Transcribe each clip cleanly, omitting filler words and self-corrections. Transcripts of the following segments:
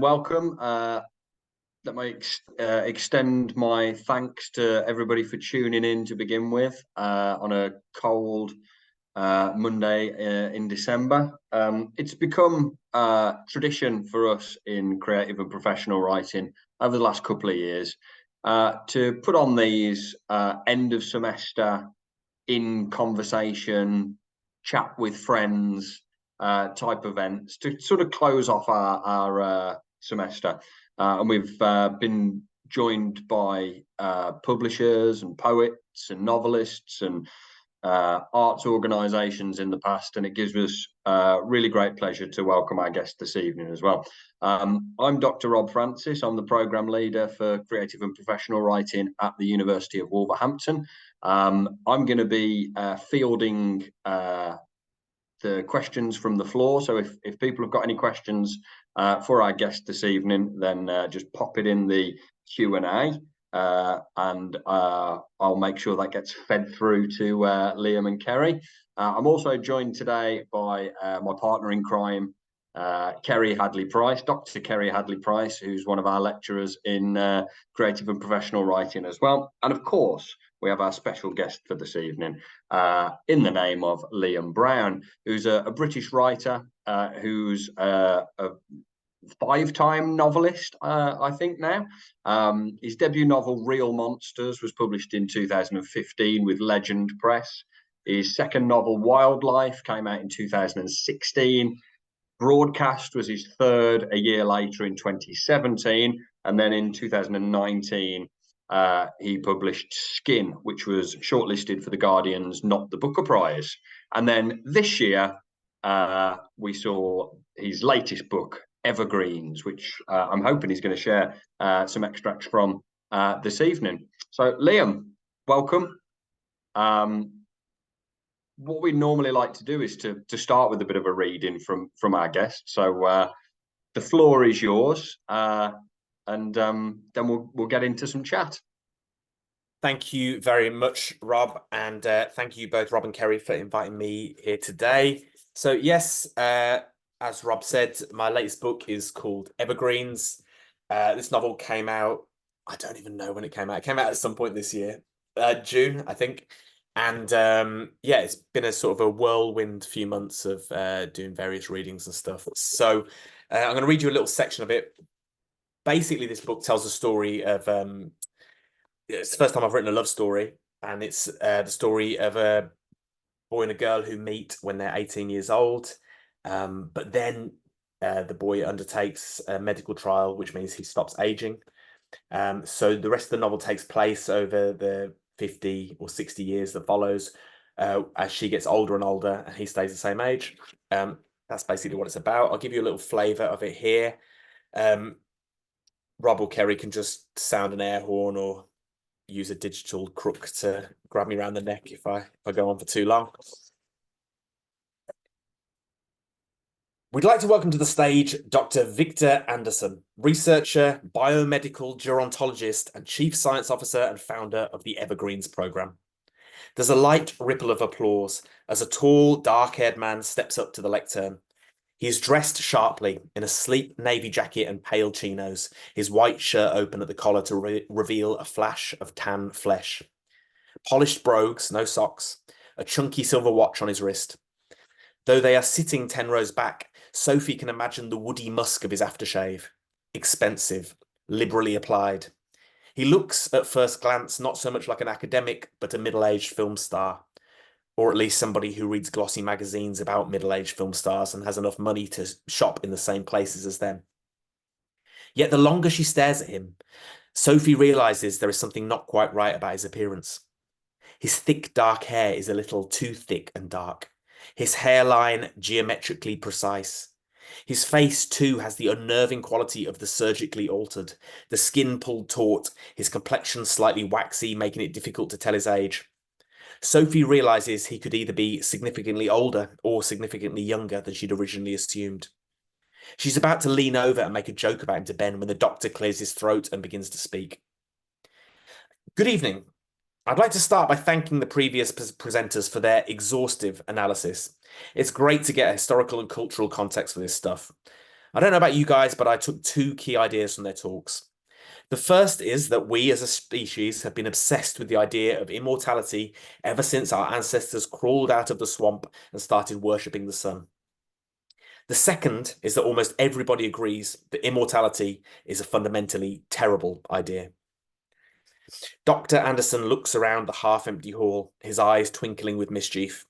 Welcome. Let me extend my thanks to everybody for tuning in to begin with on a cold Monday in December. It's become tradition for us in creative and professional writing over the last couple of years to put on these end of semester in conversation, chat with friends type events to sort of close off our semester. And we've been joined by publishers and poets and novelists and arts organisations in the past, and it gives us really great pleasure to welcome our guest this evening as well. I'm Dr. Rob Francis. I'm the programme leader for creative and professional writing at the University of Wolverhampton. I'm going to be fielding the questions from the floor. So if people have got any questions for our guest this evening, then just pop it in the Q&A and I'll make sure that gets fed through to Liam and Kerry. I'm also joined today by my partner in crime, Kerry Hadley-Pryce, Dr. Kerry Hadley-Pryce, who's one of our lecturers in creative and professional writing as well. And of course, we have our special guest for this evening in the name of Liam Brown, who's a British writer, who's a five-time novelist, I think now. His debut novel, Real Monsters, was published in 2015 with Legend Press. His second novel, Wildlife, came out in 2016. Broadcast was his third a year later in 2017. And then in 2019, he published Skin, which was shortlisted for the Guardian's Not the Booker Prize. And then this year, we saw his latest book, Evergreens, which I'm hoping he's going to share some extracts from this evening. So, Liam, welcome. What we normally like to do is to start with a bit of a reading from our guest. So the floor is yours, and then we'll get into some chat. Thank you very much, Rob, and thank you both, Rob and Kerry, for inviting me here today. So yes, as Rob said, my latest book is called Evergreens. This novel came out, I don't even know when it came out. It came out at some point this year, June, I think. And yeah, it's been a sort of a whirlwind few months of doing various readings and stuff. So I'm going to read you a little section of it. Basically, this book tells the story of, it's the first time I've written a love story, and it's the story of a boy and a girl who meet when they're 18 years old. But then the boy undertakes a medical trial, which means he stops aging. So the rest of the novel takes place over the 50 or 60 years that follows as she gets older and older and he stays the same age. That's basically what it's about. I'll give you a little flavour of it here. Rob or Kerry can just sound an air horn or use a digital crook to grab me around the neck if I go on for too long. We'd like to welcome to the stage Dr. Victor Anderson, researcher, biomedical gerontologist, and chief science officer and founder of the Evergreens program. There's a light ripple of applause as a tall, dark-haired man steps up to the lectern. He is dressed sharply in a sleek navy jacket and pale chinos, his white shirt open at the collar to reveal a flash of tan flesh. Polished brogues, no socks, a chunky silver watch on his wrist. Though they are sitting 10 rows back, Sophie can imagine the woody musk of his aftershave. Expensive, liberally applied. He looks, at first glance, not so much like an academic, but a middle-aged film star. Or at least somebody who reads glossy magazines about middle-aged film stars and has enough money to shop in the same places as them. Yet the longer she stares at him, Sophie realises there is something not quite right about his appearance. His thick, dark hair is a little too thick and dark. His hairline geometrically precise. His face, too, has the unnerving quality of the surgically altered, the skin pulled taut, his complexion slightly waxy, making it difficult to tell his age. Sophie realises he could either be significantly older or significantly younger than she'd originally assumed. She's about to lean over and make a joke about him to Ben when the doctor clears his throat and begins to speak. Good evening. I'd like to start by thanking the previous presenters for their exhaustive analysis. It's great to get a historical and cultural context for this stuff. I don't know about you guys, but I took two key ideas from their talks. The first is that we as a species have been obsessed with the idea of immortality ever since our ancestors crawled out of the swamp and started worshipping the sun. The second is that almost everybody agrees that immortality is a fundamentally terrible idea. Dr. Anderson looks around the half-empty hall, his eyes twinkling with mischief.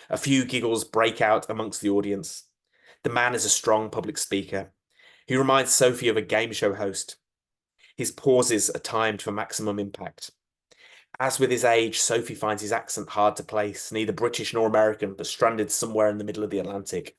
A few giggles break out amongst the audience. The man is a strong public speaker. He reminds Sophie of a game show host. His pauses are timed for maximum impact. As with his age, Sophie finds his accent hard to place, neither British nor American, but stranded somewhere in the middle of the Atlantic.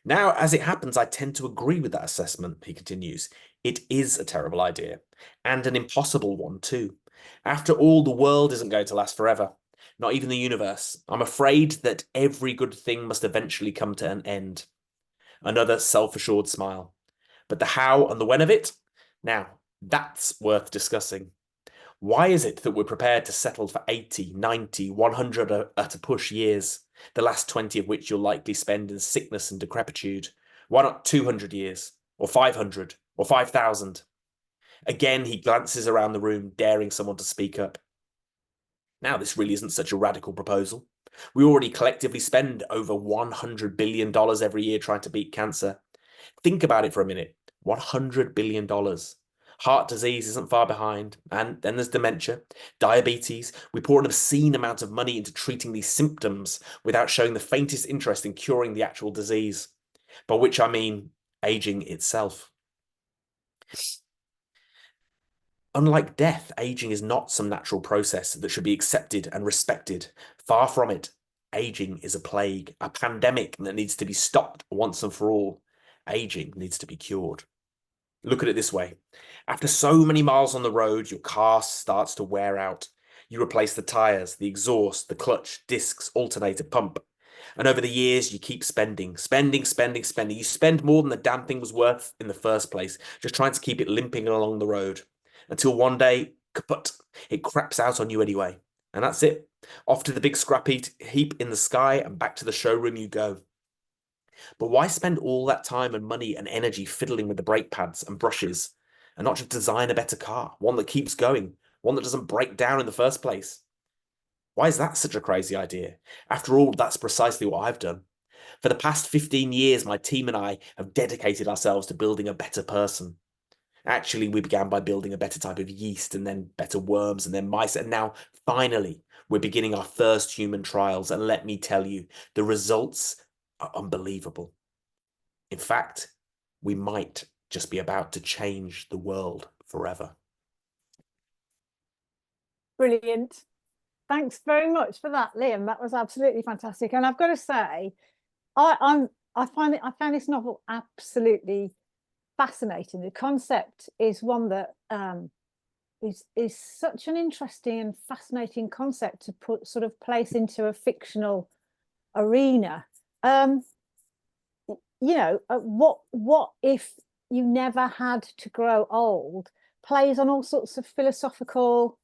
Now, as it happens, I tend to agree with that assessment, he continues. It is a terrible idea, and an impossible one too. After all, the world isn't going to last forever, not even the universe. I'm afraid that every good thing must eventually come to an end. Another self-assured smile. But the how and the when of it? Now, that's worth discussing. Why is it that we're prepared to settle for 80, 90, 100 at a push years, the last 20 of which you'll likely spend in sickness and decrepitude? Why not 200 years, or 500, or 5,000? Again, he glances around the room, daring someone to speak up. Now, this really isn't such a radical proposal. We already collectively spend over $100 billion every year trying to beat cancer. Think about it for a minute. $100 billion. Heart disease isn't far behind. And then there's dementia, diabetes. We pour an obscene amount of money into treating these symptoms without showing the faintest interest in curing the actual disease, by which I mean aging itself. Unlike death, aging is not some natural process that should be accepted and respected. Far from it. Aging is a plague, a pandemic that needs to be stopped once and for all. Aging needs to be cured. Look at it this way. After so many miles on the road, your car starts to wear out. You replace the tires, the exhaust, the clutch, discs, alternator, pump. And over the years, you keep spending. You spend more than the damn thing was worth in the first place, just trying to keep it limping along the road. Until one day, kaput, it craps out on you anyway. And that's it. Off to the big scrap heap in the sky and back to the showroom you go. But why spend all that time and money and energy fiddling with the brake pads and brushes and not just design a better car, one that keeps going, one that doesn't break down in the first place? Why is that such a crazy idea? After all, that's precisely what I've done. For the past 15 years, my team and I have dedicated ourselves to building a better person. Actually, we began by building a better type of yeast and then better worms and then mice. And now, finally, we're beginning our first human trials. And let me tell you, the results are unbelievable. In fact, we might just be about to change the world forever. Brilliant. Thanks very much for that, Liam. That was absolutely fantastic. And I've got to say, I found this novel absolutely fascinating. The concept is one that is such an interesting and fascinating concept to put sort of place into a fictional arena. You know, what if you never had to grow old plays on all sorts of philosophical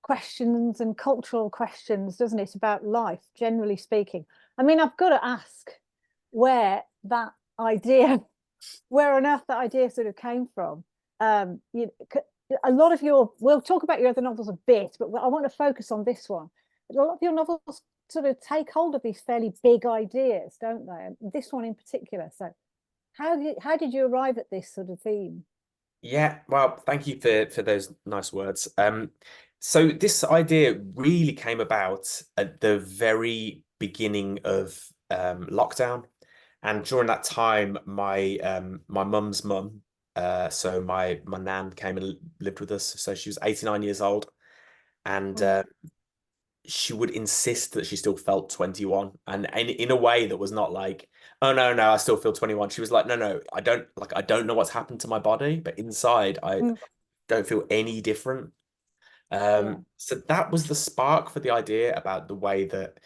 questions and cultural questions, doesn't it, about life, generally speaking. I mean, I've got to ask where on earth that idea sort of came from. You know, a lot of we'll talk about your other novels a bit, but I want to focus on this one. A lot of your novels sort of take hold of these fairly big ideas, don't they? And this one in particular. So how did you arrive at this sort of theme? Yeah, well, thank you for those nice words. So this idea really came about at the very beginning of lockdown. And during that time, my mum's mum, so my nan came and lived with us. So she was 89 years old. And she would insist that she still felt 21, and in a way that was not like, oh no, I still feel 21. She was like, no, I don't know what's happened to my body, but inside I don't feel any different. So that was the spark for the idea about the way that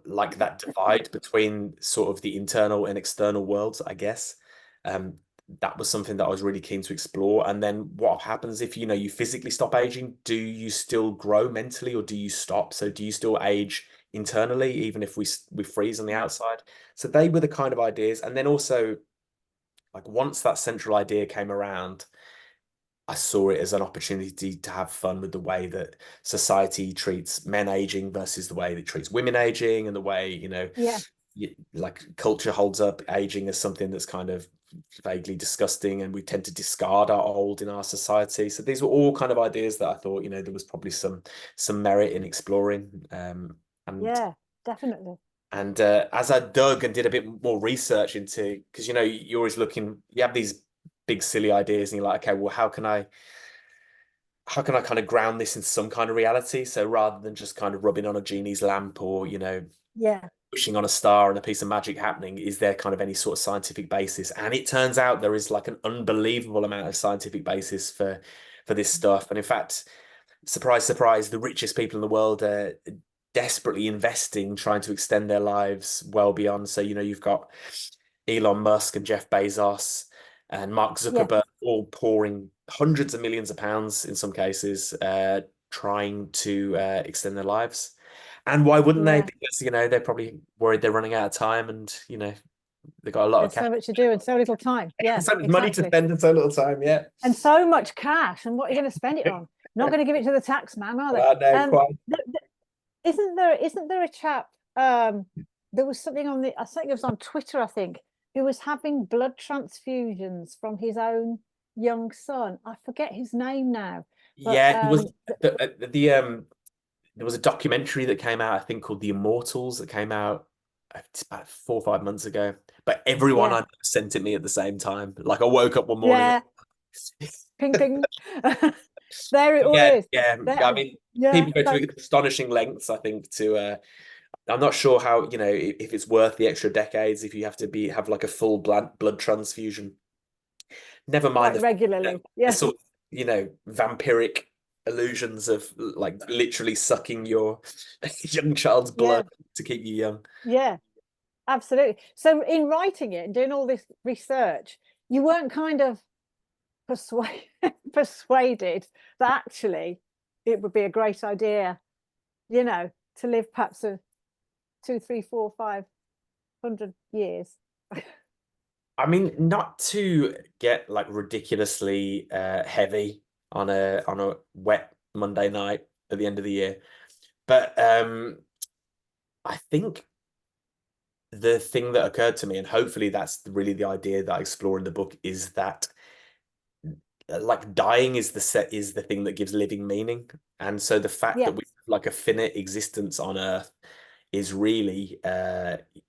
like that divide between sort of the internal and external worlds, I guess. That was something that I was really keen to explore. And then what happens if, you know, you physically stop aging? Do you still grow mentally, or do you stop? So do you still age internally, even if we freeze on the outside? So they were the kind of ideas. And then also like once that central idea came around, I saw it as an opportunity to have fun with the way that society treats men aging versus the way that it treats women aging, and the way, you know, Yeah. like culture holds up aging as something that's kind of vaguely disgusting, and we tend to discard our old in our society. So these were all kind of ideas that I thought, you know, there was probably some merit in exploring. And Yeah, definitely. and as I dug and did a bit more research into, because, you know, you're always looking, you have these big silly ideas and you're like, okay, well, how can I kind of ground this in some kind of reality? So rather than just kind of rubbing on a genie's lamp, or, you know, Yeah. wishing on a star and a piece of magic happening, is there kind of any sort of scientific basis? And it turns out there is like an unbelievable amount of scientific basis for this stuff. And in fact, surprise, surprise, the richest people in the world are desperately investing, trying to extend their lives well beyond. So, you know, you've got Elon Musk and Jeff Bezos and Mark Yeah. Zuckerberg all pouring hundreds of millions of pounds in some cases, trying to extend their lives. And why wouldn't they? Yeah. Because, you know, they're probably worried they're running out of time, and, you know, they've got a lot of There's cash. so much to do and so little time. Yeah, So much money to exactly. spend in so little time. Yeah. And so much cash. And what are you going to spend it on? Not going to give it to the tax man, are they? No, quite. Isn't there a chap? There was something on the, I think it was on Twitter, I think, who was having blood transfusions from his own young son. I forget his name now. But, Yeah, it was there was a documentary that came out, I think, called The Immortals, that came out, it's about 4 or 5 months ago. But everyone Yeah. I know sent it me at the same time. Like, I woke up one morning. Yeah. Ping ping. There it Yeah, was. yeah. There, I mean, yeah. people go to astonishing lengths, I think, to I'm not sure how, you know, if it's worth the extra decades if you have to have like a full blood transfusion. Never mind Like regularly. the Yeah. sort of, you know, vampiric illusions of like literally sucking your young child's blood to keep you young. Yeah. Absolutely. So in writing it and doing all this research, you weren't kind of persuaded that actually it would be a great idea, you know, to live perhaps a 2, 3, 4, 500 years. I mean, not to get like ridiculously heavy on a wet Monday night at the end of the year, but I think the thing that occurred to me, and hopefully that's really the idea that I explore in the book, is that like dying is the thing that gives living meaning. And so the fact that we have like a finite existence on Earth is really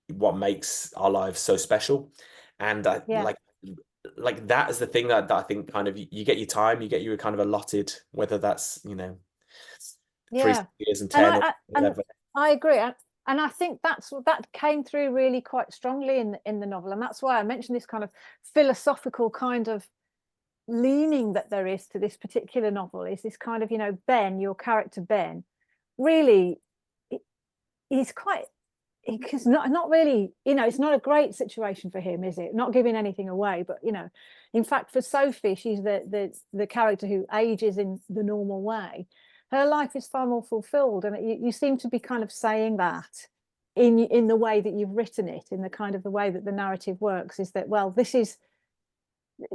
what makes our lives so special. And I like that is the thing that I think kind of you get your time, you get your kind of allotted, whether that's, you know, 3 years and 10 or whatever. I agree. And I think that came through really quite strongly in the novel. And that's why I mentioned this kind of philosophical kind of leaning that there is to this particular novel. Is this kind of, you know, Ben, your character Ben, really, he's quite, because not really, you know, it's not a great situation for him, is it? Not giving anything away, but, you know, in fact, for Sophie, she's the character who ages in the normal way. Her life is far more fulfilled, and you seem to be kind of saying that in the way that you've written it, in the kind of the way that the narrative works, is that, well, this is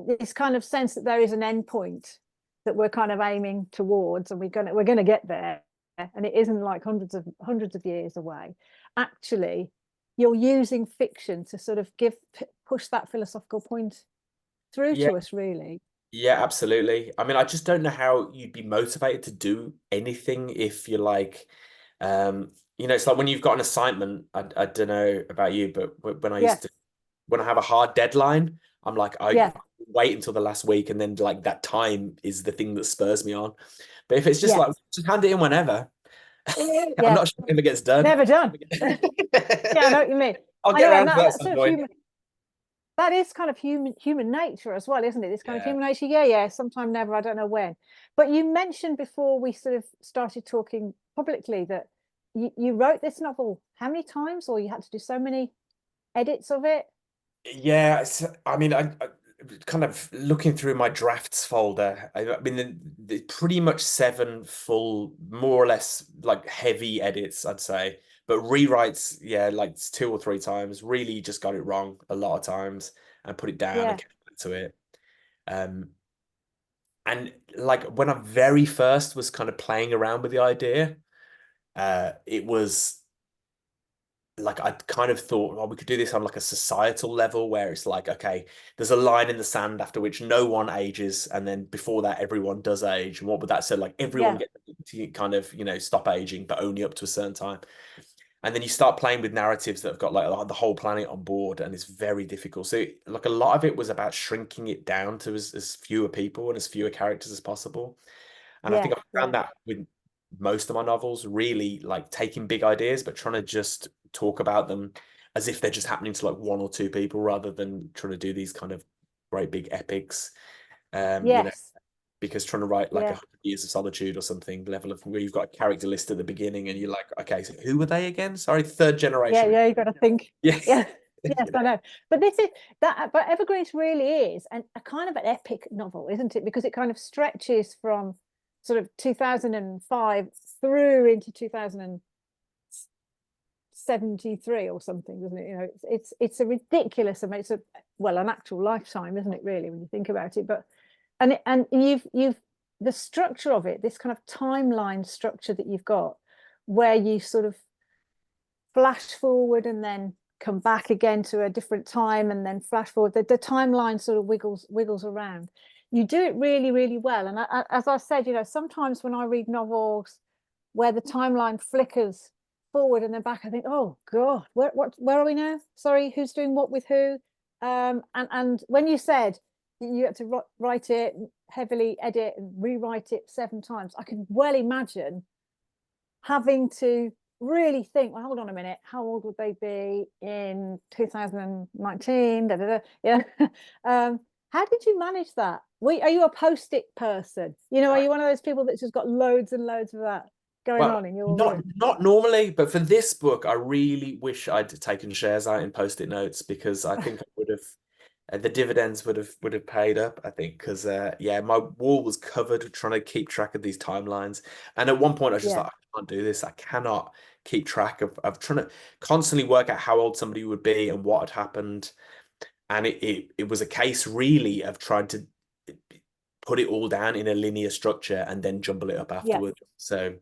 this kind of sense that there is an end point that we're kind of aiming towards, and we're gonna get there, and it isn't like hundreds of years away. Actually, you're using fiction to sort of push that philosophical point through to us, really. Yeah, absolutely. I mean, I just don't know how you'd be motivated to do anything if you're like, you know, it's like when you've got an assignment. I don't know about you, but when I used to, when I have a hard deadline, I'm like, I wait until the last week, and then like that time is the thing that spurs me on. But if it's just like, just hand it in whenever, I'm not sure if it gets done. Never done. Yeah, I know what you mean. I'll get around to that at some point. That is kind of human nature as well, isn't it? This kind of human nature. Yeah, sometime never, I don't know when. But you mentioned before we sort of started talking publicly that you wrote this novel how many times, or you had to do so many edits of it? Yeah, I mean, I kind of looking through my drafts folder. I mean, the pretty much 7 full, more or less like heavy edits, I'd say. But rewrites, yeah, like 2 or 3 times. Really just got it wrong a lot of times and put it down. to it. And like when I very first was kind of playing around with the idea, it was like I kind of thought, well, we could do this on like a societal level where it's like, okay, there's a line in the sand after which no one ages, and then before that everyone does age. And what would that say? Like everyone gets to kind of, you know, stop aging, but only up to a certain time. And then you start playing with narratives that have got like the whole planet on board, and it's very difficult. So like a lot of it was about shrinking it down to as fewer people and as fewer characters as possible. And I think I found that with most of my novels, really like taking big ideas, but trying to just talk about them as if they're just happening to like one or two people rather than trying to do these kind of great big epics. You know, because trying to write like 100 Years of Solitude or something level of where you've got a character list at the beginning and you're like, okay, so who were they again? Sorry, third generation. Yeah, you got to think. Yes. Yeah. Yes, I know. But this is that. But Evergreens really is a kind of an epic novel, isn't it? Because it kind of stretches from sort of 2005 through into 2073 or something, doesn't it? You know, it's a ridiculous amount. It's an actual lifetime, isn't it? Really, when you think about it. But and you've the structure of it, this kind of timeline structure that you've got, where you sort of flash forward and then come back again to a different time and then flash forward. The timeline sort of wiggles around. You do it really, really well. And as I said, you know, sometimes when I read novels where the timeline flickers forward and then back, I think, oh God, where are we now? Sorry, who's doing what with who? And when you said you had to write it, heavily edit and rewrite it 7 times, I can well imagine having to really think, well, hold on a minute, how old would they be in 2019? Da, da, da. Yeah. How did you manage that? Are you a post-it person? You know, are you one of those people that's just got loads and loads of that going on in your room? Not normally, but for this book, I really wish I'd taken shares out in post-it notes, because I think I would have the dividends would have paid up, I think, because yeah, my wall was covered trying to keep track of these timelines. And at one point I was just like, I can't do this. I cannot keep track of trying to constantly work out how old somebody would be and what had happened. And it was a case really of trying to put it all down in a linear structure and then jumble it up afterwards. So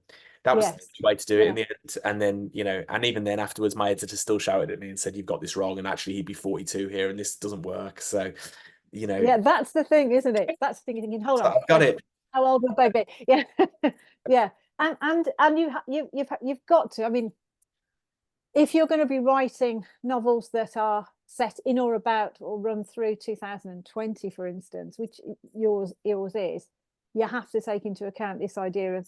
that was the way to do it in the end. And then, you know, and even then afterwards, my editor still shouted at me and said, you've got this wrong. And actually he'd be 42 here and this doesn't work. So, you know. Yeah, that's the thing, isn't it? That's the thing, you're thinking, hold on. I've got it. How old would they be? Yeah. Yeah. And you've got to, I mean, if you're going to be writing novels that are set in or about or run through 2020, for instance, which yours is, you have to take into account this idea of,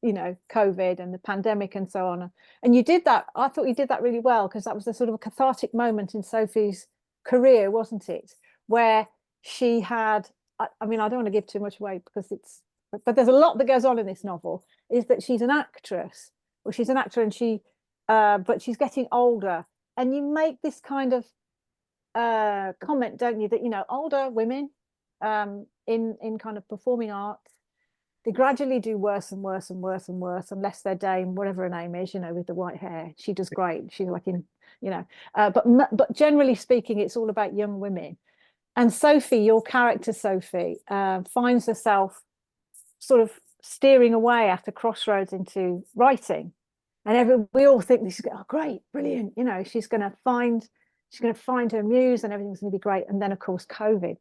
you know, COVID and the pandemic and so on. And you did that. I thought you did that really well, because that was a sort of a cathartic moment in Sophie's career, wasn't it? Where she had, I mean, I don't want to give too much away because but there's a lot that goes on in this novel, is that she's an actress, or she's an actor, and but she's getting older. And you make this kind of comment, don't you, that, you know, older women in kind of performing arts, they gradually do worse and worse and worse and worse, unless they're Dame, whatever her name is, you know, with the white hair. She does great. She's like in, you know, but generally speaking, it's all about young women. And Sophie, your character Sophie, finds herself sort of steering away after Crossroads into writing, and we all think this is, oh great, brilliant, you know, she's going to find her muse and everything's going to be great. And then of course COVID.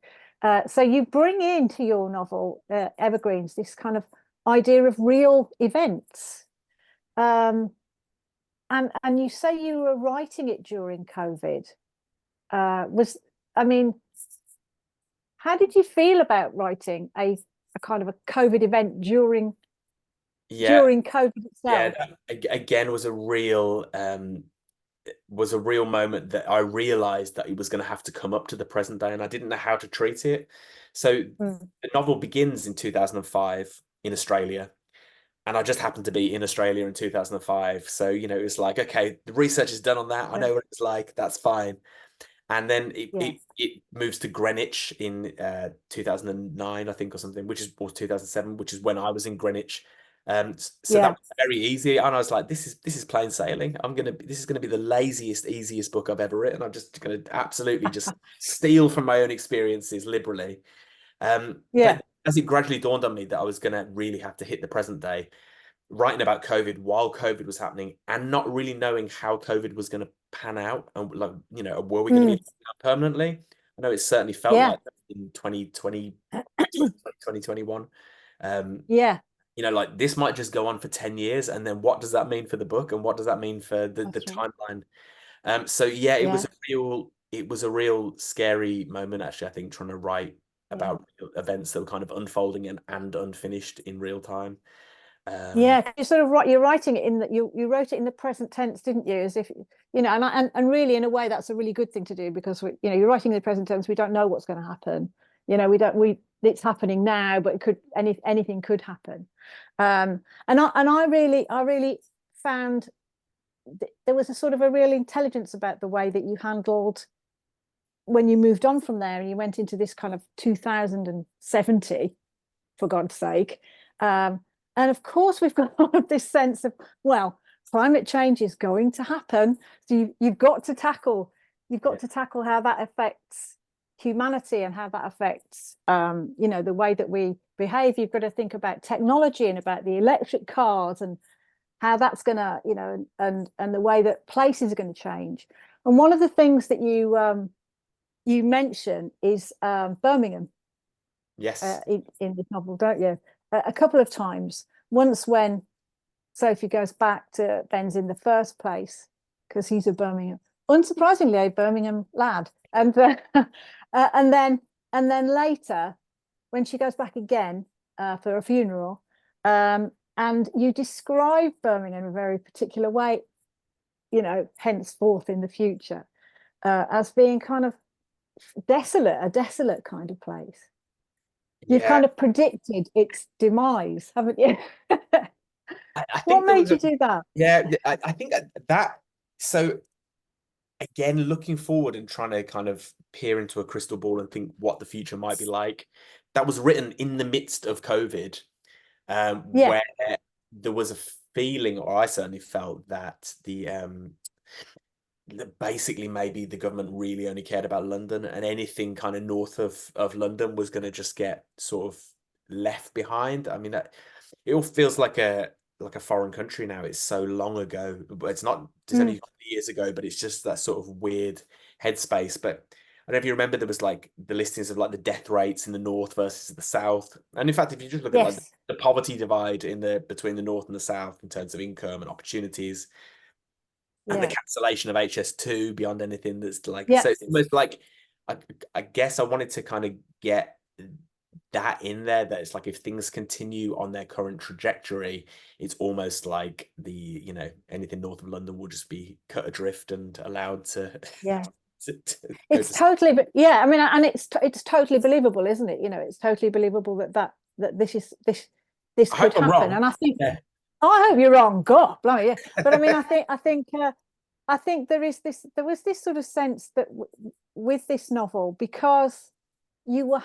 So you bring into your novel Evergreens this kind of idea of real events, and you say you were writing it during COVID. I mean, how did you feel about writing a kind of a COVID event during COVID itself? Yeah, again was a real moment that I realized that it was going to have to come up to the present day, and I didn't know how to treat it. So the novel begins in 2005 in Australia, and I just happened to be in Australia in 2005. So, you know, it was like, okay, the research is done on that. I know what it's like. That's fine. And then it moves to Greenwich in 2009, I think, or something, or 2007, which is when I was in Greenwich. So that was very easy, and I was like, this is plain sailing. This is gonna be the laziest, easiest book I've ever written. I'm just gonna absolutely just steal from my own experiences liberally. But as it gradually dawned on me that I was gonna really have to hit the present day, writing about COVID while COVID was happening, and not really knowing how COVID was going to pan out, and like, you know, were we going to be permanently? I know it certainly felt like that in 2020, 2021. You know, like this might just go on for 10 years, and then what does that mean for the book, and what does that mean for the timeline? So yeah, it was a real scary moment, actually, I think, trying to write about events that were kind of unfolding and unfinished in real time. You sort of you're writing it in that you wrote it in the present tense, didn't you? As if, you know, and really in a way that's a really good thing to do, because you know, you're writing in the present tense. We don't know what's going to happen. You know, it's happening now, but it could, anything could happen. And I really found there was a sort of a real intelligence about the way that you handled when you moved on from there and you went into this kind of 2070, for God's sake. And of course, we've got all of this sense of, well, climate change is going to happen. So you've got to tackle how that affects humanity and how that affects, you know, the way that we behave. You've got to think about technology and about the electric cars and how that's going to, you know, and the way that places are going to change. And one of the things that you mention is Birmingham. Yes. In this novel, don't you? A couple of times. Once when Sophie goes back to Ben's in the first place, because he's a Birmingham, unsurprisingly, a Birmingham lad, and then later when she goes back again for a funeral, and you describe Birmingham in a very particular way, you know, henceforth in the future, as being kind of a desolate kind of place. You've kind of predicted its demise, haven't you? I think what made you do that? Yeah, I think that. So again, looking forward and trying to kind of peer into a crystal ball and think what the future might be like. That was written in the midst of COVID, where there was a feeling, or I certainly felt, that basically maybe the government really only cared about London, and anything kind of north of London was going to just get sort of left behind. I mean, it all feels like a foreign country now. It's so long ago, but it's not just only years ago, but it's just that sort of weird headspace. But I don't know if you remember, there was like the listings of like the death rates in the north versus the south. And in fact, if you just look at like the poverty divide between the north and the south in terms of income and opportunities, and the cancellation of HS2 beyond anything that's like, so it's almost like, I guess I wanted to kind of get that in there, that it's like, if things continue on their current trajectory, it's almost like you know, anything north of London will just be cut adrift and allowed to it's totally, but I mean, and it's totally believable, isn't it? You know, it's totally believable that this could happen. And I think I hope you're wrong. God, blimey, But I mean, I think there was this sort of sense that with this novel, because you were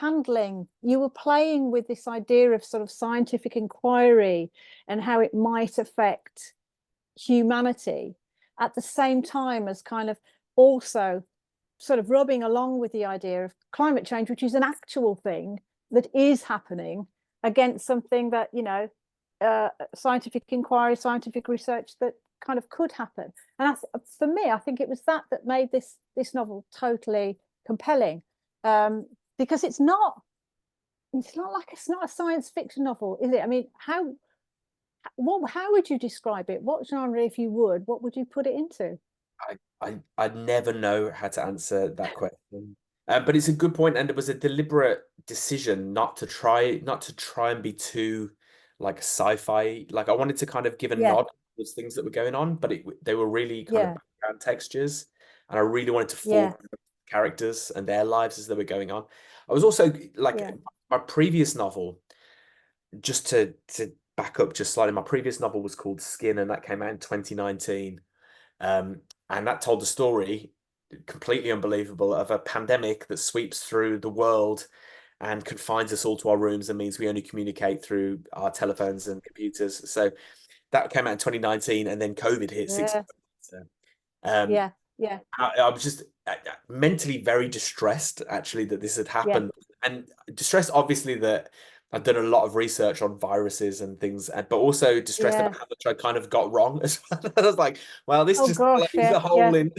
playing with this idea of sort of scientific inquiry and how it might affect humanity, at the same time as kind of also sort of rubbing along with the idea of climate change, which is an actual thing that is happening, against something that, you know, scientific inquiry, scientific research that kind of could happen. And for me, I think it was that made this novel totally compelling, because it's not a science fiction novel, is it? I mean, how would you describe it? What genre, if you would, what would you put it into? I'd never know how to answer that question. But it's a good point, and it was a deliberate decision not to try and be too like sci-fi. Like, I wanted to kind of give a nod to those things that were going on, but they were really kind of background textures, and I really wanted to form characters and their lives as they were going on. I was also like, my previous novel, just to back up just slightly, my previous novel was called Skin, and that came out in 2019. And that told the story, completely unbelievable, of a pandemic that sweeps through the world and confines us all to our rooms and means we only communicate through our telephones and computers. So that came out in 2019, and then COVID hit 6 months later. Yeah, yeah, I was just mentally very distressed, actually, that this had happened, and distressed, obviously, that I've done a lot of research on viruses and things, but also distressed about how much I kind of got wrong as well. I was like, well, this just plays a hole in.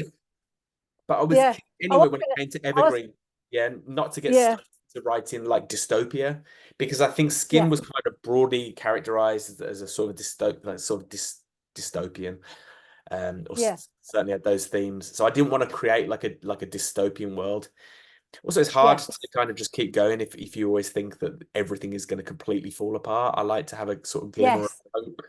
But I was anyway when it came to Evergreen, not to get stuck to writing like dystopia, because I think Skin was kind of broadly characterized as a sort of dystopian, or certainly had those themes. So I didn't want to create like a dystopian world. Also, it's hard to kind of just keep going if you always think that everything is going to completely fall apart. I like to have a sort of glimmer of hope.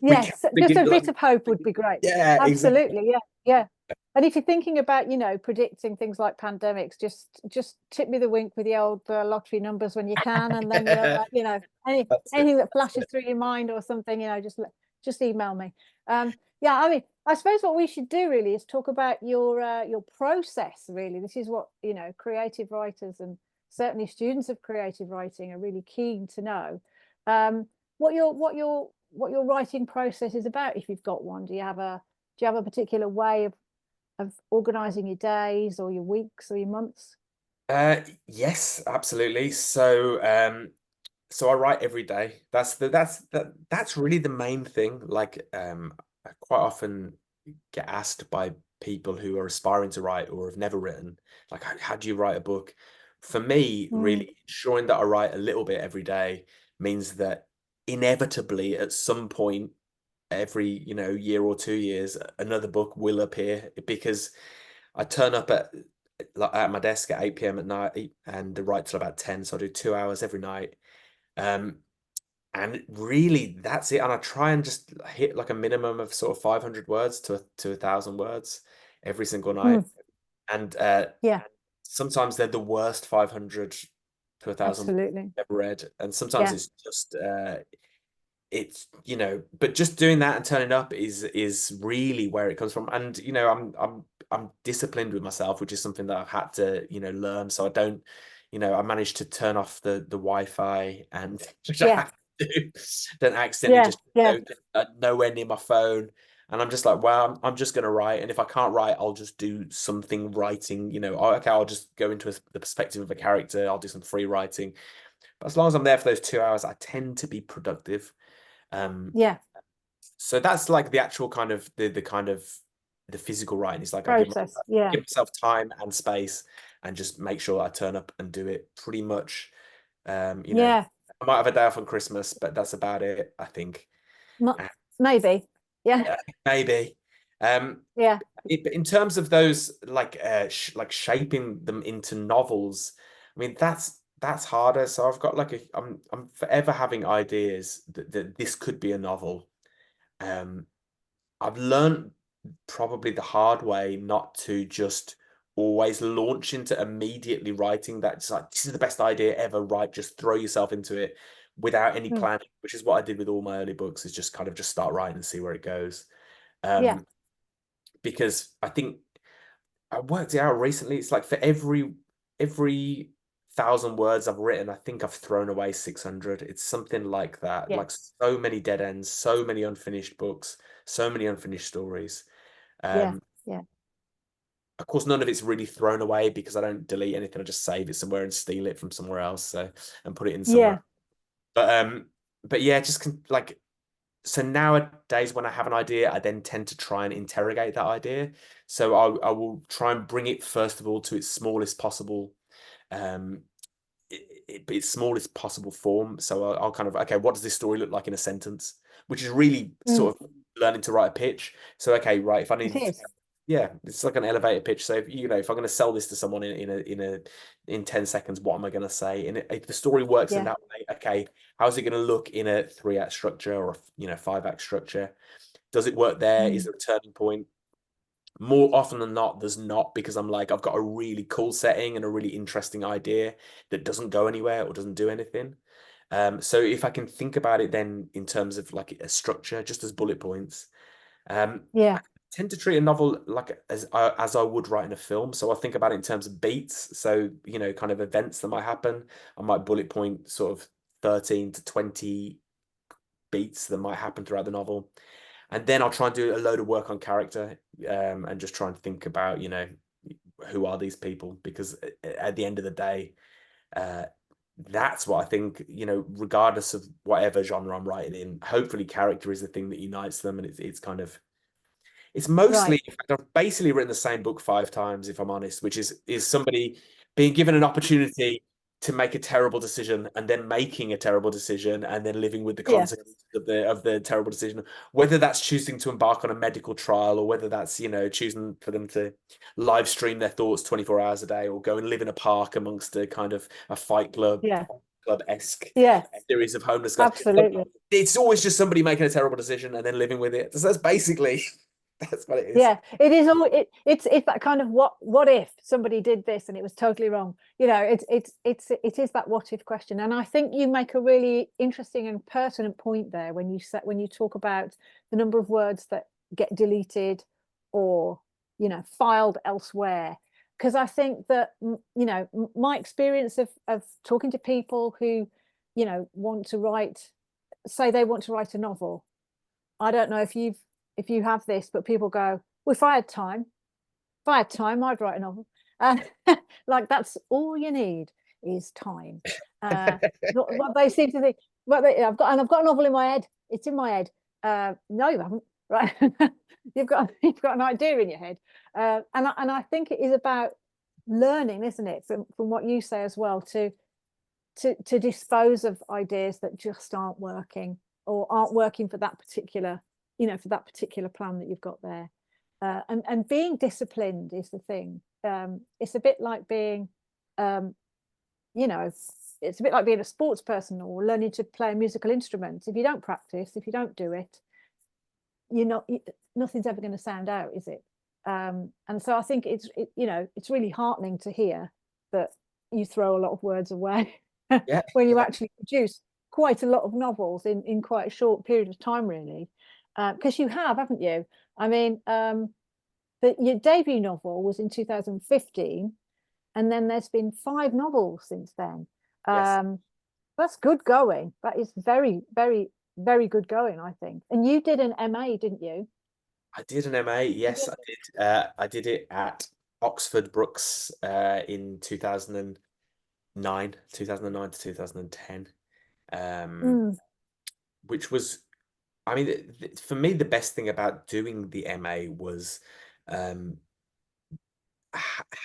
Yes, just a bit of hope would be great. Yeah, absolutely. Exactly. Yeah. And if you're thinking about, predicting things like pandemics, just tip me the wink with the old lottery numbers when you can, and then anything that flashes through your mind or something, just email me. I mean, I suppose what we should do really is talk about your process. Really, this is what creative writers and certainly students of creative writing are really keen to know. What your writing process is about, if you've got one. Do you have a particular way of organizing your days or your weeks or your months? Yes, absolutely. So I write every day. That's really the main thing. Like I quite often get asked by people who are aspiring to write or have never written, like, how do you write a book? For me, really ensuring that I write a little bit every day means that inevitably at some point every year or 2 years another book will appear, because I turn up at my desk at 8 p.m. at night and write till about 10, so I do 2 hours every night. And really that's it. And I try and just hit like a minimum of sort of 500 words to 1,000 words every single night. And sometimes they're the worst 500 to 1,000 absolutely I've ever read, and sometimes it's just but just doing that and turning up is really where it comes from. And I'm disciplined with myself, which is something that I've had to learn. So I don't I managed to turn off the Wi-Fi, and which I have to do. Don't accidentally just nowhere near my phone. And I'm just like, well, I'm just gonna write, and if I can't write, I'll just do something writing. Okay, I'll just go into the perspective of a character. I'll do some free writing. But as long as I'm there for those 2 hours, I tend to be productive. So that's like the actual kind of the physical writing. It's like process. I give myself time and space, and just make sure I turn up and do it pretty much. I might have a day off on Christmas, but that's about it, I think. Maybe. Maybe. But in terms of those like shaping them into novels, I mean that's harder. So I've got like I'm forever having ideas that this could be a novel. I've learned probably the hard way not to just always launch into immediately writing. That's like, this is the best idea ever, right? Just throw yourself into it without any planning, which is what I did with all my early books, is just kind of just start writing and see where it goes. Because I think I worked it out recently. It's like for every 1,000 words I've written, I think I've thrown away 600. It's something like that. Like so many dead ends, so many unfinished books, so many unfinished stories. Of course, none of it's really thrown away because I don't delete anything. I just save it somewhere and steal it from somewhere else, and put it in somewhere. But yeah, just like, so nowadays when I have an idea, I then tend to try and interrogate that idea. So I will try and bring it first of all to its smallest possible its smallest possible form. So I'll kind of, okay, what does this story look like in a sentence? Which is really sort of learning to write a pitch. So okay, right, if I need it's like an elevator pitch. So if I'm going to sell this to someone in 10 seconds, what am I going to say? And if the story works in that way, okay, how's it going to look in a 3-act structure or 5-act structure? Does it work there? Is there a turning point? More often than not, there's not, because I'm like, I've got a really cool setting and a really interesting idea that doesn't go anywhere or doesn't do anything. So if I can think about it then in terms of like a structure, just as bullet points, tend to treat a novel like as I would write in a film. So I think about it in terms of beats. So, you know, kind of events that might happen. I might bullet point sort of 13 to 20 beats that might happen throughout the novel. And then I'll try and do a load of work on character, and just try and think about, you know, who are these people? Because at the end of the day, that's what I think, you know, regardless of whatever genre I'm writing in, hopefully character is the thing that unites them. And it's kind of, it's mostly, Right. in fact, I've basically written the same book 5 times, if I'm honest, which is somebody being given an opportunity to make a terrible decision and then making a terrible decision and then living with the Yeah. consequences of the terrible decision, whether that's choosing to embark on a medical trial or whether that's, you know, choosing for them to live stream their thoughts 24 hours a day or go and live in a park amongst a kind of a fight club Yeah. esque Yeah. series of homeless guys. Absolutely. It's always just somebody making a terrible decision and then living with it. So that's basically that's what it is. Yeah, it is all it's that kind of what if somebody did this and it was totally wrong. You know, it is that what if question. And I think you make a really interesting and pertinent point there when you talk about the number of words that get deleted or, you know, filed elsewhere. Because I think that, you know, my experience of talking to people who, you know, say they want to write a novel. I don't know if you have this, but people go, well, if I had time, I'd write a novel. Like that's all you need is time. What they seem to think, I've got a novel in my head. It's in my head. No, you haven't, right? you've got an idea in your head, and I think it is about learning, isn't it, from what you say as well, to dispose of ideas that just aren't working or aren't working for that particular, you know, for that particular plan that you've got there. And being disciplined is the thing. It's a bit like being, you know, it's a bit like being a sports person or learning to play a musical instrument. If you don't practice, if you don't do it, nothing's ever going to sound out, is it? And so I think you know, it's really heartening to hear that you throw a lot of words away when you actually produce quite a lot of novels in quite a short period of time, really. Because you haven't you? I mean, your debut novel was in 2015, and then there's been 5 novels since then. Yes. That's good going. That is very, very, very good going, I think. And you did an MA, didn't you? I did an MA. Yes, I did. I did it at Oxford Brookes in 2009 to 2010, which was, I mean, for me, the best thing about doing the MA was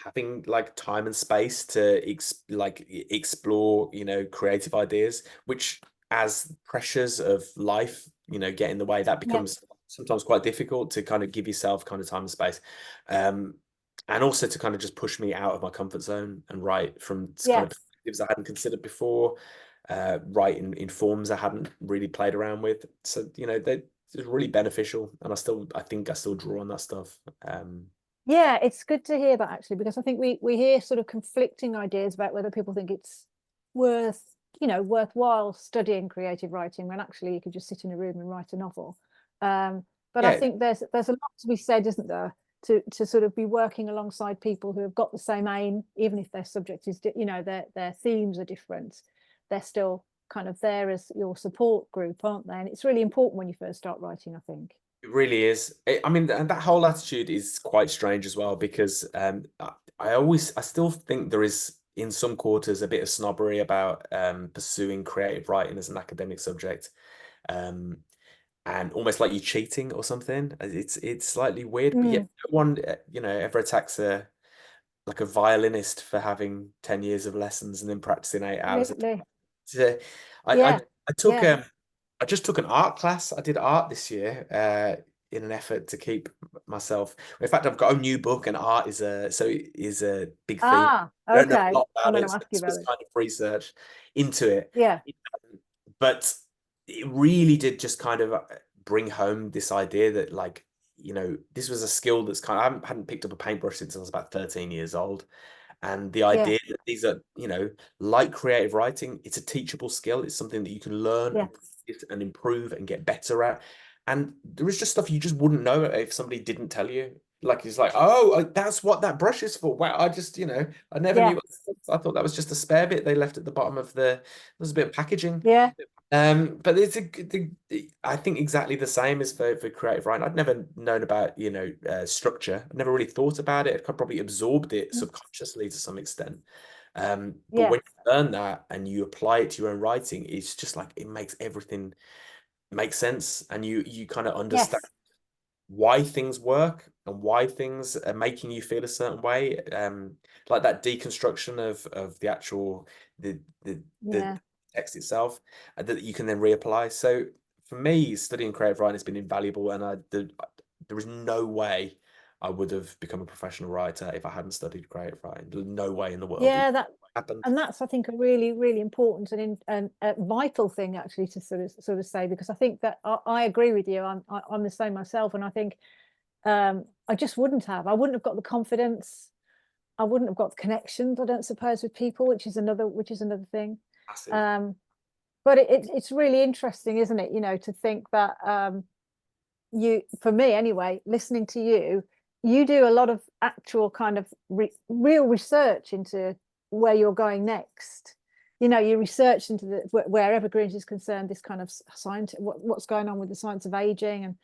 having like time and space to explore, you know, creative ideas, which as pressures of life, you know, get in the way, that becomes sometimes quite difficult to kind of give yourself kind of time and space. And also to kind of just push me out of my comfort zone and write from kind of perspectives I hadn't considered before, write in forms I hadn't really played around with. So, you know, it's really beneficial, and I think I still draw on that stuff. Yeah, it's good to hear that, actually, because I think we hear sort of conflicting ideas about whether people think it's worthwhile studying creative writing when actually you could just sit in a room and write a novel. But I think there's a lot to be said, isn't there, to sort of be working alongside people who have got the same aim, even if their subject is, you know, their themes are different. They're still kind of there as your support group, aren't they? And it's really important when you first start writing, I think. It really is. I mean, and that whole attitude is quite strange as well, because I still think there is in some quarters a bit of snobbery about pursuing creative writing as an academic subject, and almost like you're cheating or something. It's slightly weird, but yet no one, you know, ever attacks a violinist for having 10 years of lessons and then practicing 8 hours. So I took I just took an art class. I did art this year in an effort to keep myself. In fact, I've got a new book, and art is a big theme. Okay. I don't know a lot I'm about going it. to ask So you about it's it. kind of research into it. Yeah. But it really did just kind of bring home this idea that, like, you know, this was a skill that's kind of, I hadn't picked up a paintbrush since I was about 13 years old. And the idea that these are, you know, like creative writing, it's a teachable skill. It's something that you can learn and improve and get better at. And there was just stuff you just wouldn't know if somebody didn't tell you. Like, it's like, oh, that's what that brush is for. Wow, I just, I never knew. I thought that was just a spare bit they left at the bottom of there's a bit of packaging. Yeah. But it's I think exactly the same as for creative writing. I'd never known about, structure. I never really thought about it. I probably absorbed it subconsciously to some extent. But when you learn that and you apply it to your own writing, it's just like it makes everything make sense, and you kind of understand why things work and why things are making you feel a certain way. Like that deconstruction of the actual the text itself, that you can then reapply. So for me, studying creative writing has been invaluable, and there is no way I would have become a professional writer if I hadn't studied creative writing. There's no way in the world. Yeah, that happened. And that's, I think, a really, really important and a vital thing actually to sort of say, because I think that I agree with you. I'm the same myself, and I think I just wouldn't have. I wouldn't have got the confidence. I wouldn't have got the connections, I don't suppose, with people, which is another thing. But it's really interesting, isn't it? To think that for me anyway, listening to you do a lot of actual kind of real research into where you're going next. You research into where Evergreens is concerned, this kind of science, what's going on with the science of aging,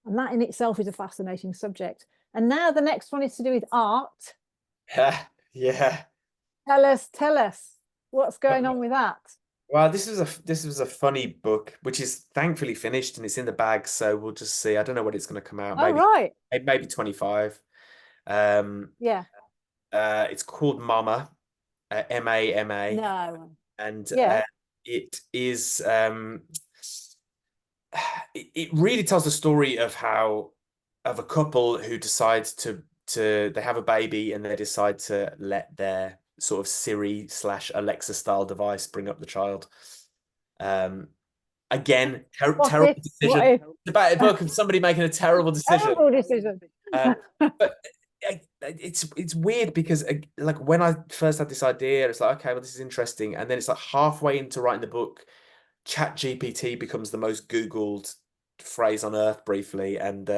and that in itself is a fascinating subject. And now the next one is to do with art. Yeah. Tell us what's going on with that. Well, this was a funny book, which is thankfully finished and it's in the bag. So we'll just see. I don't know when it's going to come out. Maybe 25. It's called Mama, MAMA. No. And it is. It really tells the story of a couple who decide to they have a baby and they decide to let their sort of Siri / Alexa style device bring up the child. Again, terrible decision. It's about a book of somebody making a terrible decision. But it's weird because like when I first had this idea, it's like, okay, well, this is interesting, and then it's like halfway into writing the book, ChatGPT becomes the most Googled phrase on earth briefly, and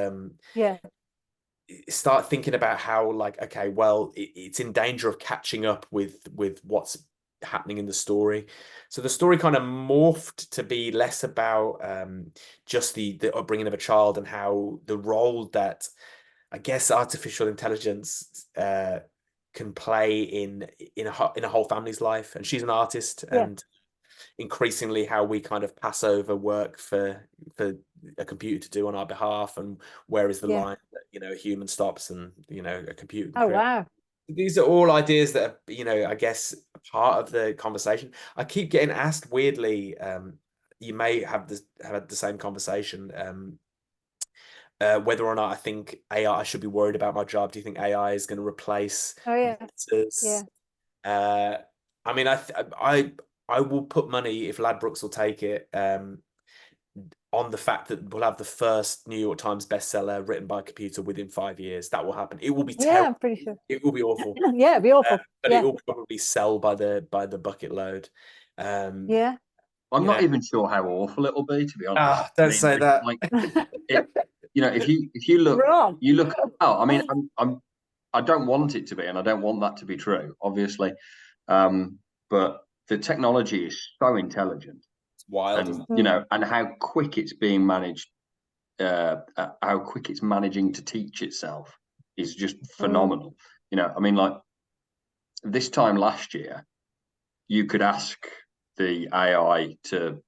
start thinking about how, like, okay, well, it's in danger of catching up with what's happening in the story. So the story kind of morphed to be less about just the upbringing of a child and how the role that I guess artificial intelligence can play in a whole family's life. And she's an artist, and increasingly how we kind of pass over work for a computer to do on our behalf, and where is the line that a human stops and a computer can create. Wow. These are all ideas that are, I guess, part of the conversation. I keep getting asked weirdly, you may have had the same conversation, whether or not I think I should be worried about my job. Do you think AI is going to replace editors? I mean, I will put money, if Ladbrokes will take it, on the fact that we'll have the first New York Times bestseller written by a computer within 5 years. That will happen. It will be terrible. I'm pretty sure. It will be awful. It'll be awful. But it will probably sell by the bucket load. I'm not even sure how awful it'll be, to be honest. Don't say that. Like, if you look, Wrong. you look. Oh, I mean, I don't want it to be, and I don't want that to be true, obviously. But the technology is so intelligent. It's wild, and and how quick it's being managed, how quick it's managing to teach itself is just phenomenal. I mean, like this time last year, you could ask the AI to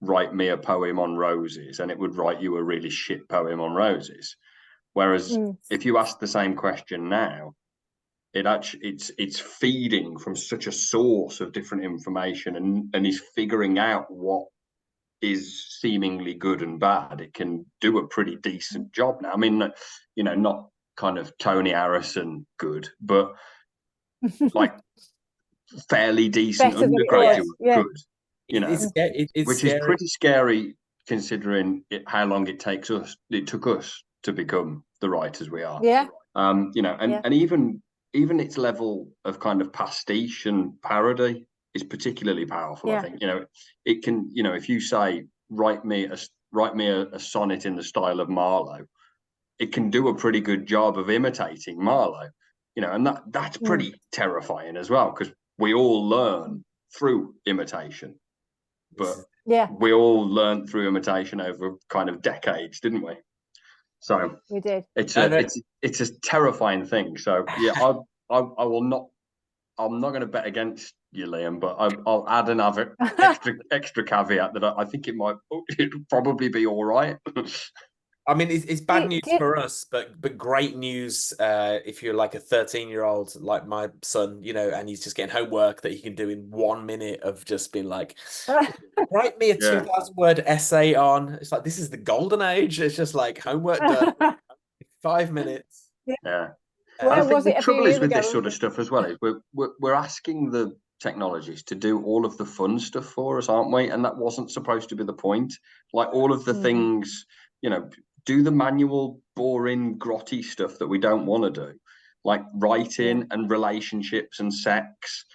write me a poem on roses, and it would write you a really shit poem on roses. Whereas if you ask the same question now, it's feeding from such a source of different information and is figuring out what is seemingly good and bad. It can do a pretty decent job now. I mean, not kind of Tony Harrison good, but like fairly decent undergraduate good. Which is pretty scary considering how long it took us to become the writers we are. And even its level of kind of pastiche and parody is particularly powerful. I think it can, if you say, write me write me a sonnet in the style of Marlowe, it can do a pretty good job of imitating Marlowe, you know, and that's pretty terrifying as well, because we all learn through imitation, but we all learned through imitation over kind of decades, didn't we? So we did. It's a terrifying thing. So yeah, I will not. I'm not going to bet against you, Liam, but I'll add another extra caveat that I think it'd probably be all right. I mean, it's bad news for us, but great news if you're like a 13-year-old like my son, you know, and he's just getting homework that he can do in 1 minute of just being like, write me a 2,000-word essay on. It's like, this is the golden age. It's just like homework done, 5 minutes. Yeah. I think the trouble is with this sort of stuff as well is we're asking the technologies to do all of the fun stuff for us, aren't we? And that wasn't supposed to be the point. Like all of the things, you know, do the manual, boring, grotty stuff that we don't want to do, like writing and relationships and sex.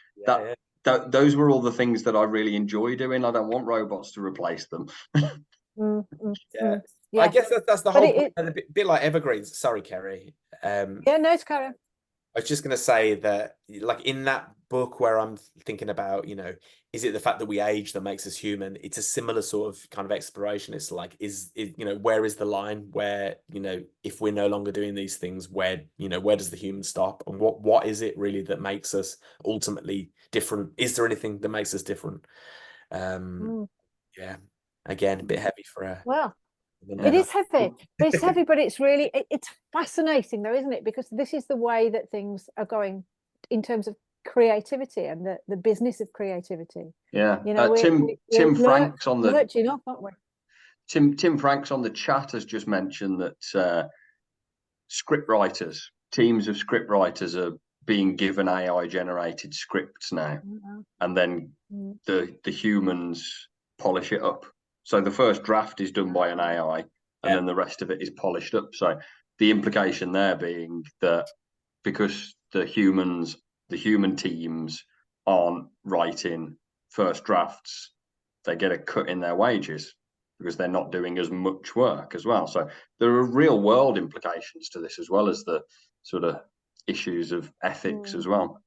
Those were all the things that I really enjoy doing. I don't want robots to replace them. I guess that's the whole point. A bit like Evergreens. Sorry, Kerry. No, it's Kerry. I was just going to say that, like, in that book where I'm thinking about, you know, is it the fact that we age that makes us human? It's a similar sort of kind of exploration. It's like, is you know, where is the line where, you know, if we're no longer doing these things, where, you know, where does the human stop? And what is it really that makes us ultimately different? Is there anything that makes us different? Yeah, again, a bit heavy for a... Well, it is heavy, but it's heavy, but it's really, it's fascinating though, isn't it? Because this is the way that things are going in terms of creativity and the business of creativity. Yeah, you know, Tim Franks on the lurching up, aren't we? Tim Franks on the chat has just mentioned that script writers, teams of script writers are being given AI generated scripts now, and then the humans polish it up. So the first draft is done by an AI, and then the rest of it is polished up. So the implication there being that because the human teams aren't writing first drafts, they get a cut in their wages because they're not doing as much work as well. So there are real world implications to this, as well as the sort of issues of ethics as well.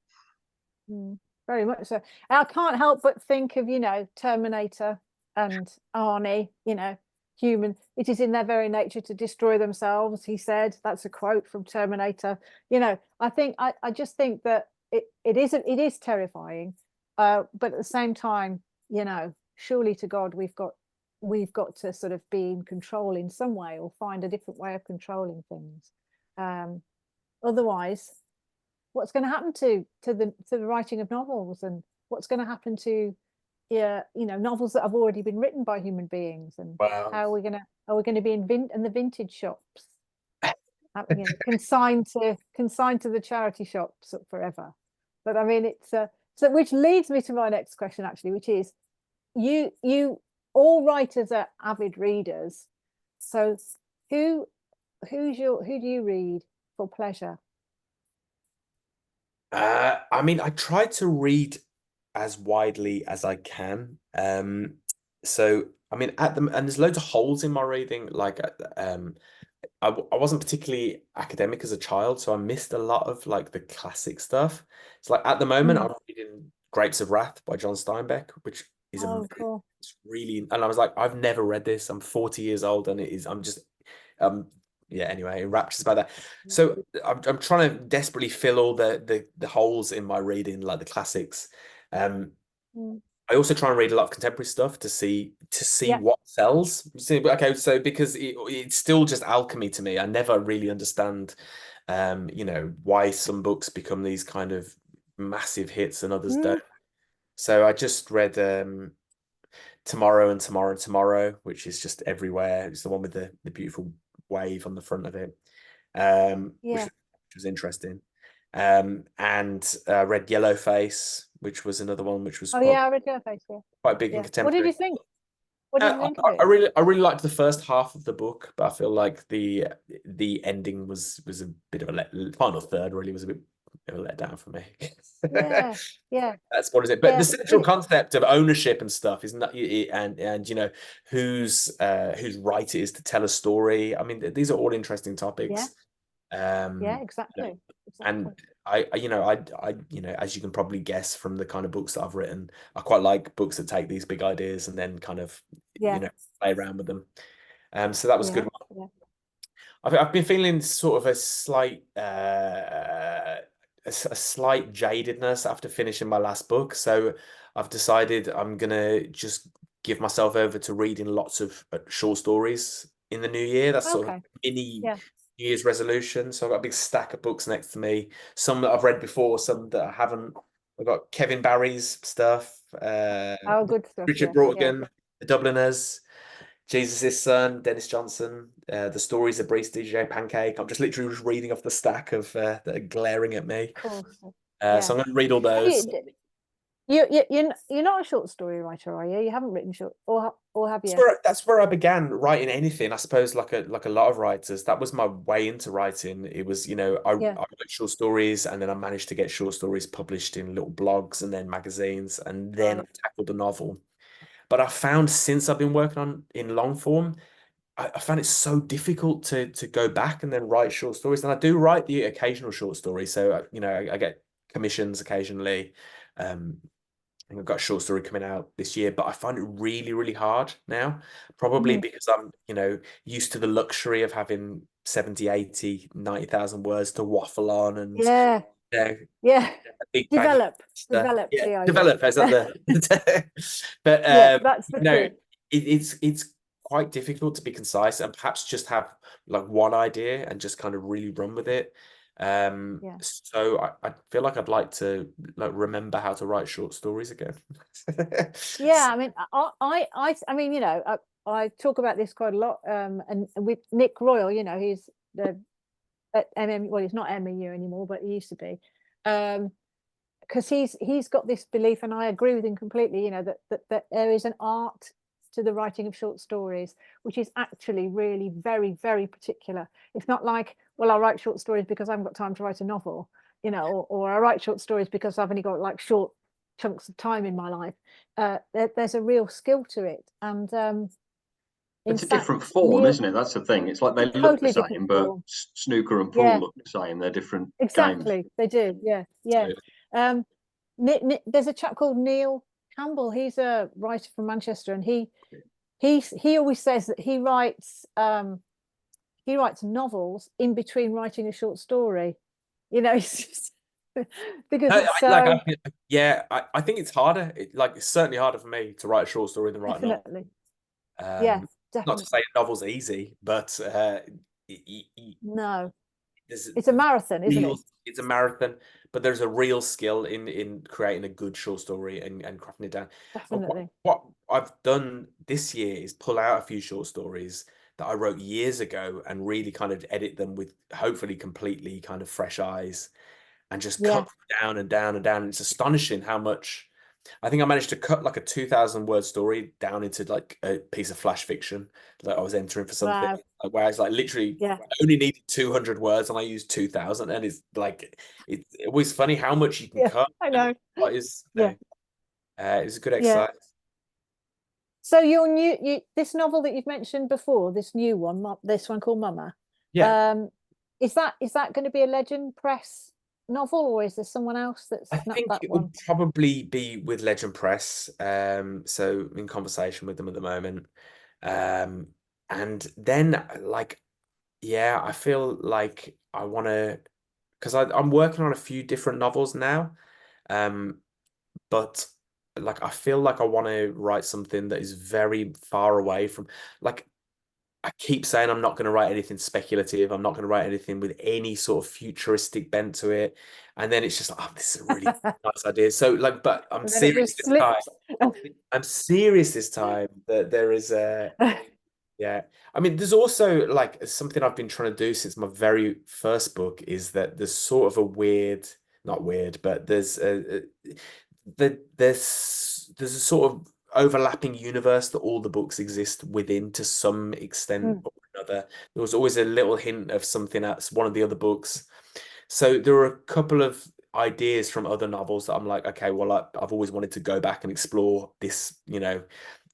Very much so. I can't help but think of, you know, Terminator and Arnie, you know, human. It is in their very nature to destroy themselves, he said. That's a quote from Terminator. You know, I just think that it is terrifying, but at the same time, you know, surely to God we've got to sort of be in control in some way, or find a different way of controlling things. Otherwise, what's going to happen to the writing of novels, and what's going to happen to you know, novels that have already been written by human beings, and how are we going to be in the vintage shops, you know, consigned to the charity shops forever. But I mean, it's so, which leads me to my next question actually, which is, you all writers are avid readers, so who do you read for pleasure? I mean, I try to read as widely as I can. So I mean, and there's loads of holes in my reading. Like, I wasn't particularly academic as a child, so I missed a lot of like the classic stuff. It's like at the moment I'm reading Grapes of Wrath by John Steinbeck, which is cool. It's really, and I was like, I've never read this. I'm 40 years old, and I'm just yeah, anyway, raptures about that. So I'm trying to desperately fill all the holes in my reading, like the classics. I also try and read a lot of contemporary stuff to see what sells. Okay, so because it's still just alchemy to me. I never really understand, you know, why some books become these kind of massive hits and others don't. So I just read Tomorrow and Tomorrow and Tomorrow, which is just everywhere. It's the one with the beautiful wave on the front of it, which was interesting. And read Yellowface, which was another one which was I read Yellowface, quite big in contemporary. What did you think? What did you think of it? I really liked the first half of the book, but I feel like the ending was a bit of a final third really was a bit bit of a letdown for me. Yeah, yeah, That's what is it. But yeah. the central concept of ownership and stuff is not, and you know, whose right it is to tell a story. I mean, these are all interesting Yeah, topics. yeah, You know, exactly. and you know, as you can probably guess from the kind of books that I've written, I quite like books that take these big ideas and then kind of, Yeah, you know, play around with them. So that was a yeah, good. yeah. I've been feeling sort of a slight a slight jadedness after finishing my last book, so I've decided I'm gonna just give myself over to reading lots of short stories in the new year. That's sort of Okay. a mini Yeah. New Year's resolution. So I've got a big stack of books next to me. Some that I've read before, some that I haven't. I've got Kevin Barry's stuff, Oh, good stuff. Richard Yeah, yeah. Brautigan, The Dubliners. Jesus' Son, Dennis Johnson, The Stories of Breeze DJ Pancake. I'm just literally just reading off the stack of that are glaring at me. Of course. So Yeah. I'm going to read all Have those. you're not a short story writer, are you? You haven't written short, or have you? That's where I began writing anything. I suppose like a lot of writers, that was my way into writing. It was, you know, I Yeah. wrote short stories and then I managed to get short stories published in little blogs and then magazines, and then I Right. tackled a novel. But I found since I've been working on in long form, I found it so difficult to go back and then write short stories. And I do write the occasional short story. So, you know, I get commissions occasionally. I think I've got a short story coming out this year, but I find it really, really hard now, probably Mhm. because I'm, you know, used to the luxury of having 70, 80, 90,000 words to waffle on and, Yeah. you know, Yeah. a big bag of stuff. Develop Yeah, the idea. develop as the but Yeah, that's the no, key. it's quite difficult to be concise and perhaps just have like one idea and just kind of really run with it. Yeah. So I feel like I'd like to like remember how to write short stories again. Yeah, I mean, I mean, you know, I talk about this quite a lot. And with Nick Royal, you know, he's the at MM. Well, he's not MEU anymore, but he used to be. Because he's got this belief, and I agree with him completely. You know that there is an art to the writing of short stories, which is actually really very, very particular. It's not like, well, I write short stories because I haven't got time to write a novel, you know, or I write short stories because I've only got like short chunks of time in my life. There's a real skill to it, and in It's a different fact, form, Neil, isn't it? That's the thing. It's like they it's a look the totally different same, but form. snooker and pool Yeah, look the same. They're different games. exactly. They do. Yeah, yeah. Um, there's a chap called Neil Campbell. He's a writer from Manchester, and he always says that he writes novels in between writing a short story. You know, it's just because it's so Yeah, I think it's harder. Like it's certainly harder for me to write a short story than write a novel. definitely, yeah, Not to definitely. say a novel's easy, but No, there's it's a marathon, isn't real, it? it's a marathon, but there's a real skill in creating a good short story and crafting it down. And Definitely. what I've done this year is pull out a few short stories that I wrote years ago and really kind of edit them with hopefully completely kind of fresh eyes and just Yeah. cut down and down and down. It's astonishing how much. I think I managed to cut like a 2,000 word story down into like a piece of flash fiction that I was entering for something. Wow. Like, where I was like literally Yeah. I only needed 200 words and I used 2,000, and it's like it's always funny how much you can Yeah. cut. I know. What is Yeah. it's a good Yeah. exercise. So this novel that you've mentioned before, this new one, this one called Mama. Yeah. Is that going to be a Legend Press novel, or is there someone else that's I snapped think that it one? would probably be with Legend Press. So in conversation with them at the moment. And then like, yeah, I feel like I want to, because I'm working on a few different novels now. But like, I feel like I want to write something that is very far away from, like, I keep saying I'm not going to write anything speculative. I'm not going to write anything with any sort of futuristic bent to it. And then it's just like, oh, this is a really nice idea. So like, but I'm And then it serious just this time. slips. I'm serious this time that there is a, yeah. I mean, there's also like something I've been trying to do since my very first book is that there's sort of a weird, not weird, but there's a sort of overlapping universe that all the books exist within to some extent Mm. or another. There was always a little hint of something else, one of the other books. So there were a couple of ideas from other novels that I'm like, okay, well, I've always wanted to go back and explore this,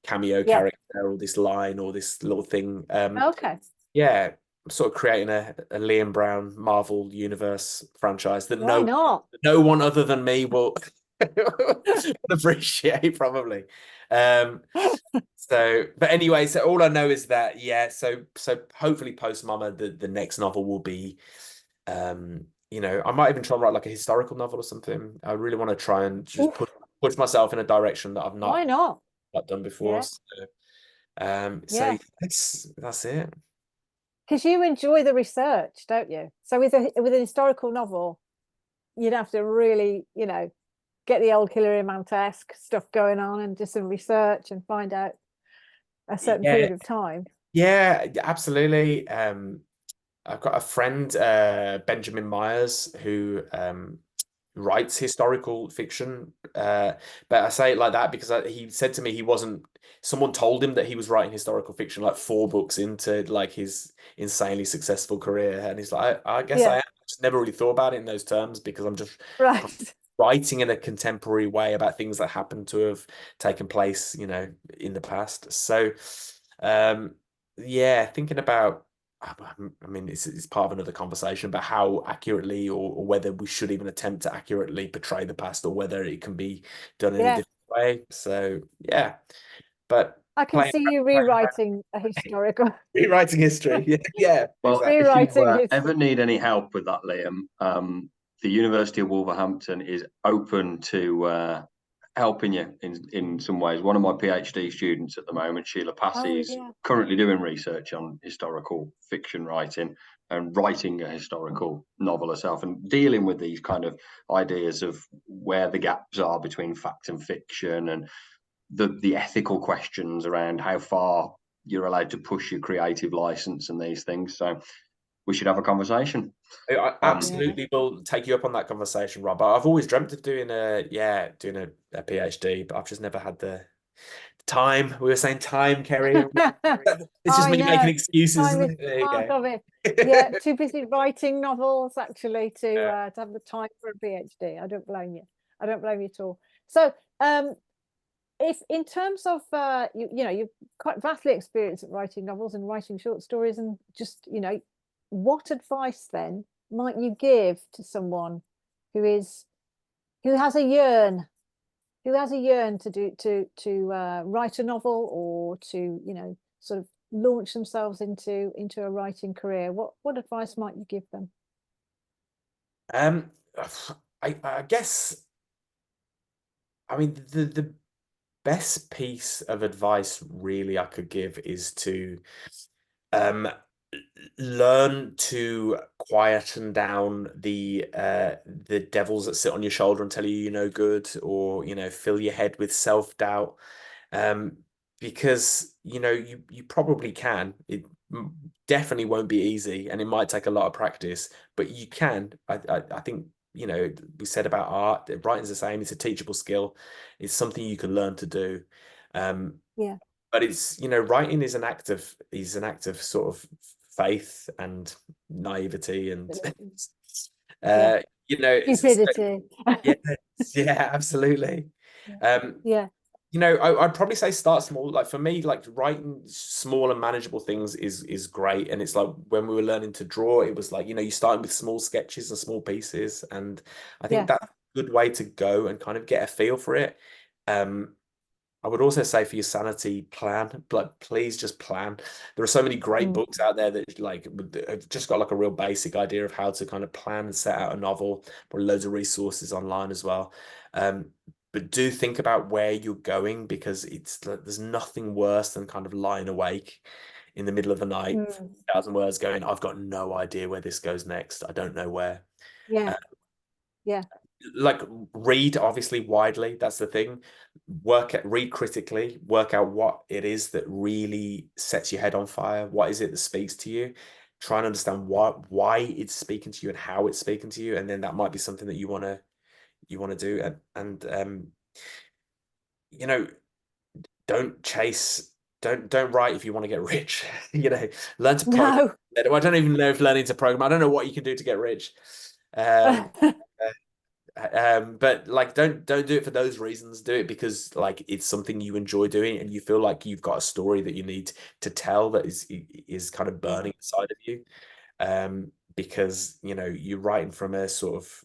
cameo character or this line or this little thing. Okay. Yeah, I'm sort of creating a Liam Brown Marvel Universe franchise that Why not? no one other than me will appreciate, probably. But anyway, so all I know is that, so hopefully post Mama, the next novel will be, I might even try and write like a historical novel or something. I really want to try and just push myself in a direction that I've Why not? not done before. Yeah. So that's it. Because you enjoy the research, don't you? So with a historical novel, you'd have to really, get the old Killer Imam-esque stuff going on and do some research and find out a certain period of time. Yeah, absolutely. I've got a friend, Benjamin Myers, who writes historical fiction. But I say it like that because he said to me someone told him that he was writing historical fiction like 4 books into like his insanely successful career. And he's like, I guess I just never really thought about it in those terms because I'm just writing in a contemporary way about things that happen to have taken place, in the past. So, thinking about, I mean, it's part of another conversation about how accurately or whether we should even attempt to accurately portray the past or whether it can be done in a different way. So, but I can see you rewriting a historical. Rewriting history. Yeah. Well, if you ever need any help with that, Liam, the University of Wolverhampton is open to helping you in some ways. One of my PhD students at the moment, Sheila Passy, is currently doing research on historical fiction writing and writing a historical novel herself and dealing with these kind of ideas of where the gaps are between fact and fiction and the ethical questions around how far you're allowed to push your creative license and these things. So we should have a conversation. I absolutely will take you up on that conversation, Rob. I've always dreamt of doing a PhD, but I've just never had the time. We were saying time, Kerry. It's just me making excuses. Time is part of it. Yeah, too busy writing novels actually to have the time for a PhD. I don't blame you. I don't blame you at all. So, if in terms of you're quite vastly experienced at writing novels and writing short stories, and just what advice then might you give to someone who has a yearn to write a novel or to sort of launch themselves into a writing career? What advice might you give them? I guess, I mean, the best piece of advice really I could give is to learn to quieten down the devils that sit on your shoulder and tell you you're no good, or fill your head with self-doubt, because you probably can. It definitely won't be easy and it might take a lot of practice, but you can. I think we said about art, writing's the same. It's a teachable skill. It's something you can learn to do. But it's writing is an act of sort of faith and naivety and stupidity. Absolutely. I'd probably say start small. Like for me, like writing small and manageable things is great. And it's like when we were learning to draw, it was like you starting with small sketches and small pieces, and I think that's a good way to go and kind of get a feel for it. I would also say for your sanity, plan, but please just plan. There are so many great books out there that have just got like a real basic idea of how to kind of plan and set out a novel. There are loads of resources online as well. But do think about where you're going, because there's nothing worse than kind of lying awake in the middle of the night, 1,000 words going, I've got no idea where this goes next. I don't know where. Like read obviously widely, that's the thing. Read critically, work out what it is that really sets your head on fire. What is it that speaks to you? Try and understand why it's speaking to you and how it's speaking to you, and then that might be something that you want to do. And don't write if you want to get rich. Learn to program. I don't even know if learning to program, I don't know what you can do to get rich. But like, don't do it for those reasons. Do it because like it's something you enjoy doing, and you feel like you've got a story that you need to tell that is kind of burning inside of you. Because you know you're writing from a sort of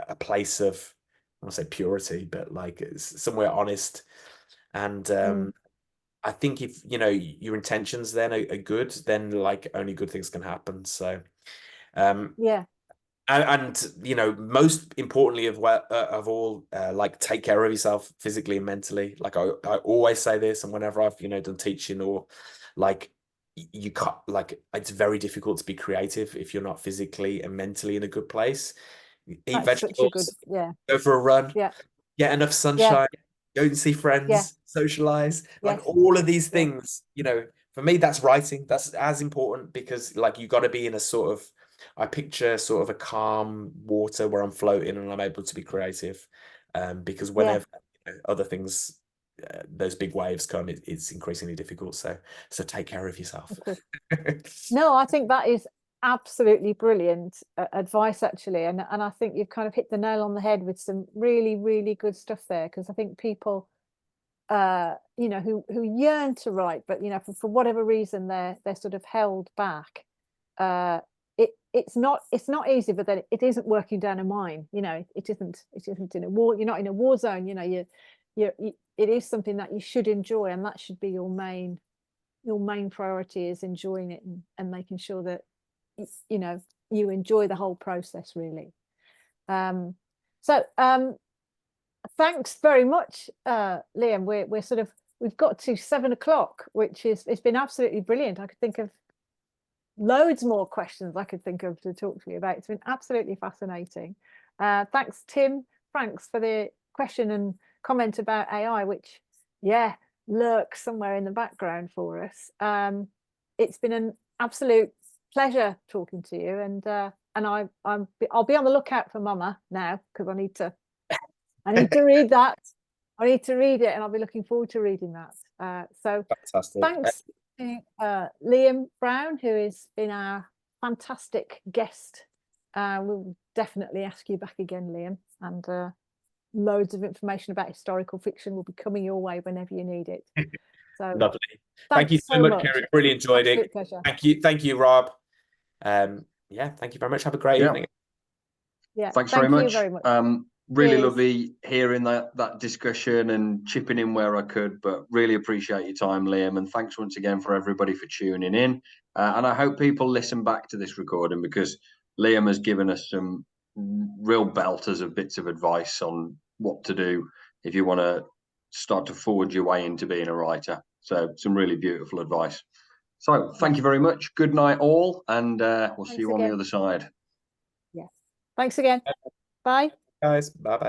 a place of, I want to say purity, but like it's somewhere honest. And I think if you know your intentions then are good, then like only good things can happen. So Yeah. and you know, most importantly of all, like take care of yourself physically and mentally. Like I always say this, and whenever I've done teaching or like you can't, like it's very difficult to be creative if you're not physically and mentally in a good place. Eat That's such a good, vegetables, go for a run, yeah, get enough sunshine, go and see yeah, friends, socialize, like yes, all of these yeah, things, for me, that's writing. That's as important because like you got to be in a sort of, I picture sort of a calm water where I'm floating and I'm able to be creative. Because yeah. whenever other things, those big waves come, it's increasingly difficult. So take care of yourself. No, I think that is absolutely brilliant advice, actually, and I think you've kind of hit the nail on the head with some really, really good stuff there, because I think people, who yearn to write, but for whatever reason they're sort of held back. It's not easy, but then it isn't working down a mine. It isn't in a war. You're not in a war zone. It is something that you should enjoy, and that should be your main priority, is enjoying it and making sure that you enjoy the whole process, really. Thanks very much, Liam. We've got to 7 o'clock, which it's been absolutely brilliant. I could think of loads more questions I could think of to talk to you about. It's been absolutely fascinating. Thanks, Tim Franks, for the question and comment about AI, which lurks somewhere in the background for us. It's been an absolute pleasure talking to you, and I'll be on the lookout for Mama now, because I need to read that. I need to read it, and I'll be looking forward to reading that. So fantastic. Thanks to Liam Brown, who has been our fantastic guest. We'll definitely ask you back again, Liam, and loads of information about historical fiction will be coming your way whenever you need it. So lovely. Thank you so much, Kerry. Really enjoyed it. Pleasure. Thank you, Rob. Thank you very much. Have a great evening. Yeah, thanks very much. Really Cheers. lovely hearing that discussion and chipping in where I could, but really appreciate your time, Liam, and thanks once again for everybody for tuning in. And I hope people listen back to this recording, because Liam has given us some real belters of bits of advice on what to do if you want to start to forge your way into being a writer. So some really beautiful advice. So thank you very much. Good night all, and we'll see you on the other side. Yes. Thanks again. Bye. Guys, bye-bye.